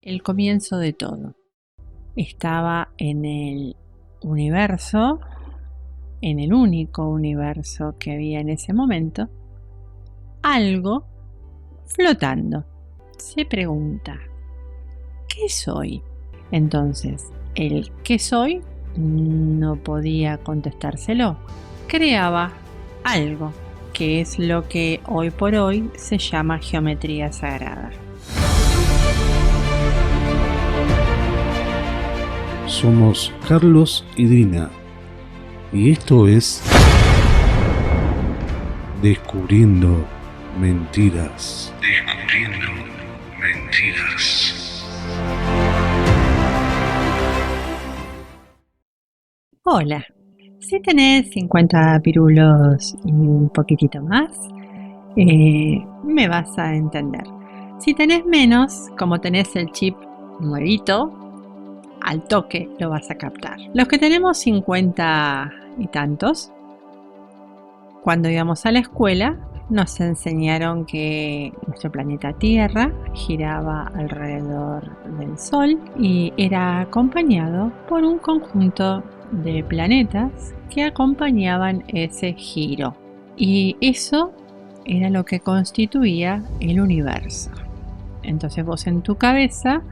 El comienzo de todo. Estaba en el universo, en el único universo que había en ese momento, algo flotando. Se pregunta, ¿qué soy? Entonces, el ¿qué soy? No podía contestárselo. Creaba algo, que es lo que hoy por hoy se llama geometría sagrada. Somos Carlos y Dina, y esto es Descubriendo Mentiras. Descubriendo Mentiras. Hola, si tenés 50 pirulos y un poquitito más, me vas a entender. Si tenés menos, como tenés el chip nuevito, al toque lo vas a captar. Los que tenemos 50 y tantos, cuando íbamos a la escuela, nos enseñaron que nuestro planeta Tierra giraba alrededor del Sol y era acompañado por un conjunto de planetas que acompañaban ese giro. Y eso era lo que constituía el universo. Entonces vos en tu cabeza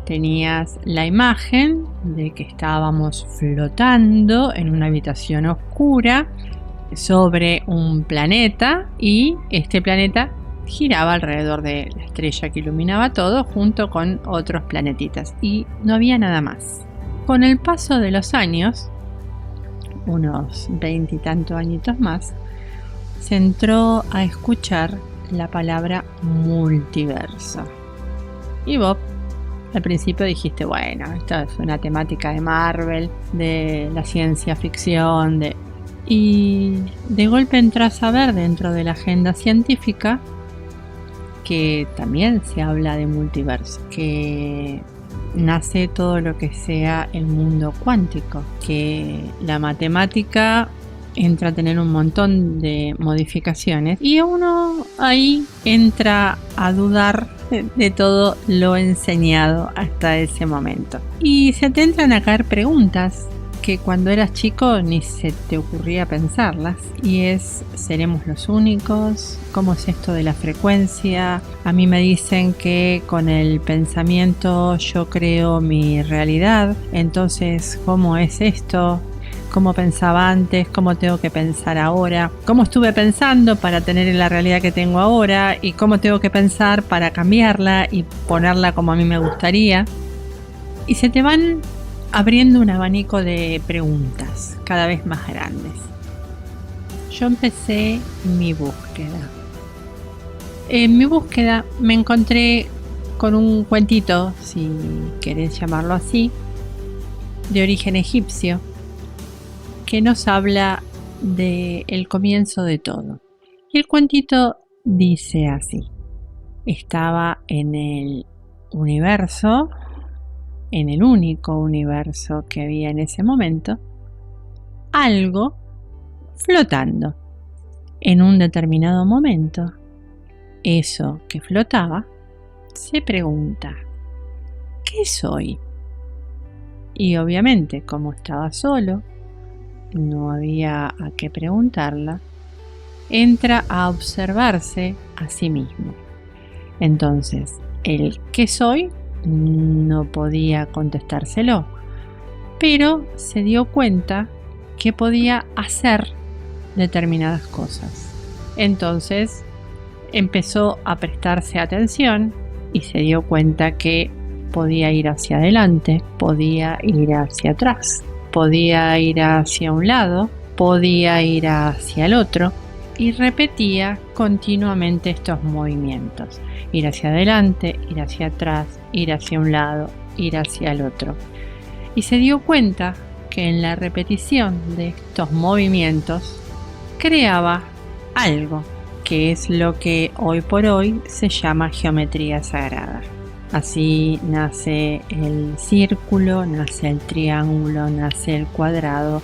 tenías la imagen de que estábamos flotando en una habitación oscura sobre un planeta y este planeta giraba alrededor de la estrella que iluminaba todo junto con otros planetitas y no había nada más. Con el paso de los años, unos 20 y tantos añitos más, se entró a escuchar la palabra multiverso. Y vos al principio dijiste, bueno, esto es una temática de Marvel, de la ciencia ficción, y de golpe entras a ver dentro de la agenda científica que también se habla de multiverso, que nace todo lo que sea el mundo cuántico, que la matemática entra a tener un montón de modificaciones y uno ahí entra a dudar de todo lo enseñado hasta ese momento. Y se te entran a caer preguntas que cuando eras chico ni se te ocurría pensarlas. Y es, ¿seremos los únicos? ¿Cómo es esto de la frecuencia? A mí me dicen que con el pensamiento yo creo mi realidad. Entonces, ¿cómo es esto? ¿Cómo pensaba antes? ¿Cómo tengo que pensar ahora? ¿Cómo estuve pensando para tener la realidad que tengo ahora? ¿Y cómo tengo que pensar para cambiarla y ponerla como a mí me gustaría? Y se te van abriendo un abanico de preguntas cada vez más grandes. Yo empecé mi búsqueda. En mi búsqueda me encontré con un cuentito, si querés llamarlo así, de origen egipcio, que nos habla del comienzo de todo. Y el cuentito dice así: estaba en el universo, en el único universo que había en ese momento, algo flotando. En un determinado momento, eso que flotaba se pregunta, ¿qué soy? Y obviamente, como estaba solo, no había a qué preguntarla, entra a observarse a sí mismo. Entonces, el ¿qué soy? No podía contestárselo, pero se dio cuenta que podía hacer determinadas cosas. Entonces empezó a prestarse atención y se dio cuenta que podía ir hacia adelante, podía ir hacia atrás, podía ir hacia un lado, podía ir hacia el otro, y repetía continuamente estos movimientos: ir hacia adelante, ir hacia atrás, ir hacia un lado, ir hacia el otro. Y se dio cuenta que en la repetición de estos movimientos creaba algo, que es lo que hoy por hoy se llama geometría sagrada. Así nace el círculo, nace el triángulo, nace el cuadrado,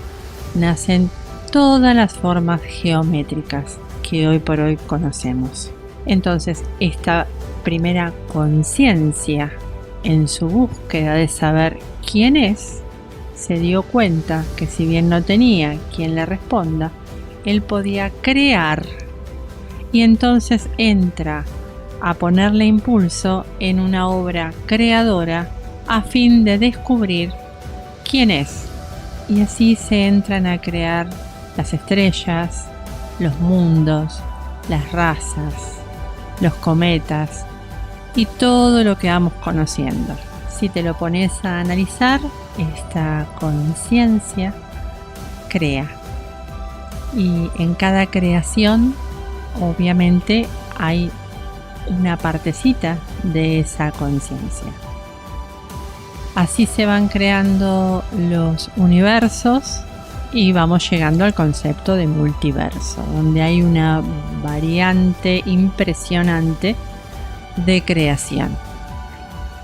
nacen todas las formas geométricas que hoy por hoy conocemos. Entonces, esta primera conciencia en su búsqueda de saber quién es, se dio cuenta que si bien no tenía quien le responda, él podía crear, y entonces entra a ponerle impulso en una obra creadora a fin de descubrir quién es. Y así se entran a crear las estrellas, los mundos, las razas, los cometas y todo lo que vamos conociendo. Si te lo pones a analizar, esta conciencia crea. Y en cada creación, obviamente, hay una partecita de esa conciencia. Así se van creando los universos y vamos llegando al concepto de multiverso, donde hay una variante impresionante de creación.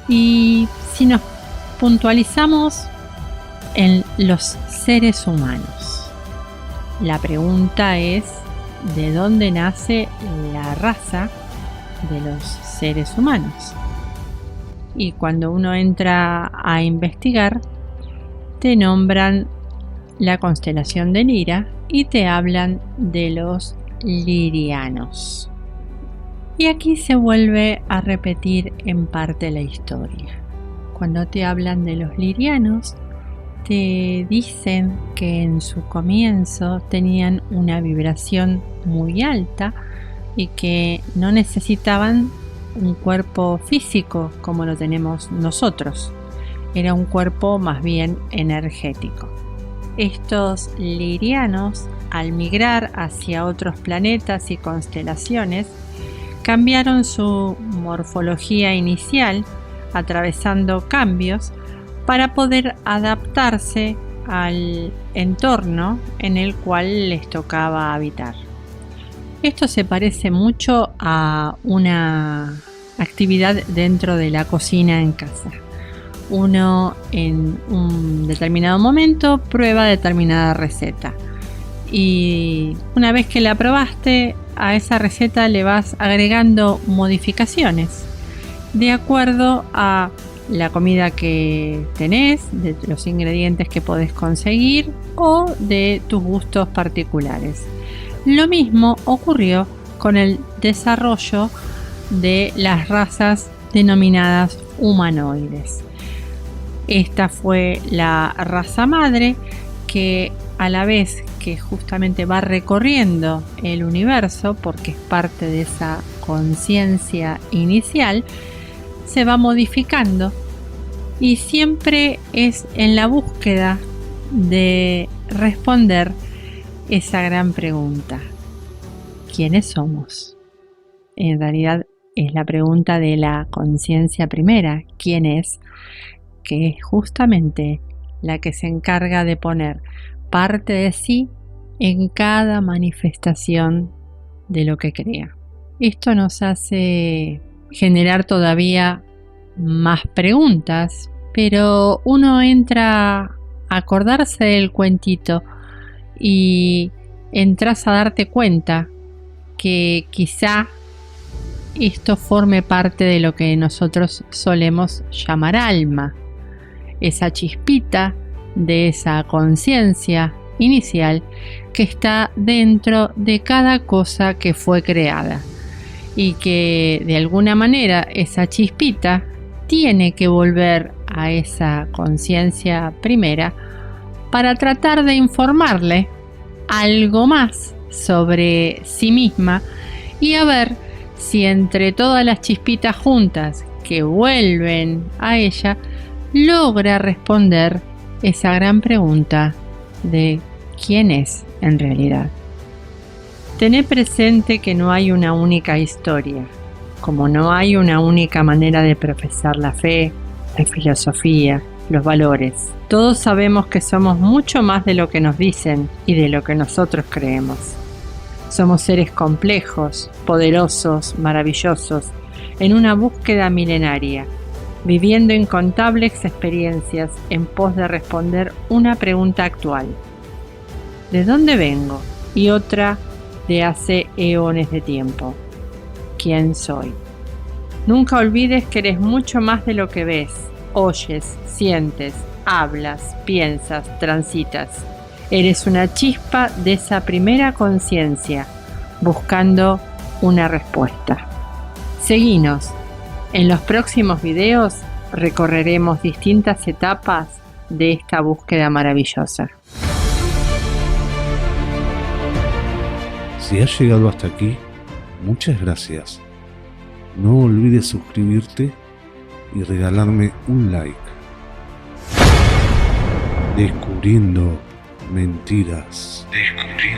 Y si nos puntualizamos en los seres humanos, la pregunta es: ¿de dónde nace la raza de los seres humanos? Y cuando uno entra a investigar, te nombran la constelación de Lira y te hablan de los lirianos. Y aquí se vuelve a repetir en parte la historia. Cuando te hablan de los lirianos, te dicen que en su comienzo tenían una vibración muy alta y que no necesitaban un cuerpo físico como lo tenemos nosotros. Era un cuerpo más bien energético. Estos lirianos, al migrar hacia otros planetas y constelaciones, cambiaron su morfología inicial, atravesando cambios para poder adaptarse al entorno en el cual les tocaba habitar. Esto se parece mucho a una actividad dentro de la cocina en casa. Uno en un determinado momento prueba determinada receta y una vez que la probaste, a esa receta le vas agregando modificaciones de acuerdo a la comida que tenés, de los ingredientes que podés conseguir o de tus gustos particulares. Lo mismo ocurrió con el desarrollo de las razas denominadas humanoides. Esta fue la raza madre que, a la vez que justamente va recorriendo el universo, porque es parte de esa conciencia inicial, se va modificando y siempre es en la búsqueda de responder esa gran pregunta: ¿quiénes somos? En realidad es la pregunta de la conciencia primera, ¿quién es? Que es justamente la que se encarga de poner parte de sí en cada manifestación de lo que crea. Esto nos hace generar todavía más preguntas, pero uno entra a acordarse del cuentito y entras a darte cuenta que quizá esto forme parte de lo que nosotros solemos llamar alma, esa chispita de esa conciencia inicial que está dentro de cada cosa que fue creada y que de alguna manera esa chispita tiene que volver a esa conciencia primera para tratar de informarle algo más sobre sí misma y a ver si entre todas las chispitas juntas que vuelven a ella logra responder esa gran pregunta de quién es en realidad. Tené presente que no hay una única historia, como no hay una única manera de profesar la fe, la filosofía, los valores. Todos sabemos que somos mucho más de lo que nos dicen y de lo que nosotros creemos. Somos seres complejos, poderosos, maravillosos, en una búsqueda milenaria, viviendo incontables experiencias en pos de responder una pregunta actual: ¿de dónde vengo? Y otra de hace eones de tiempo: ¿quién soy? Nunca olvides que eres mucho más de lo que ves, oyes, sientes, hablas, piensas, transitas. Eres una chispa de esa primera conciencia, buscando una respuesta. Seguinos. En los próximos videos recorreremos distintas etapas de esta búsqueda maravillosa. Si has llegado hasta aquí, muchas gracias. No olvides suscribirte y regalarme un like. Descubriendo mentiras. Descubriendo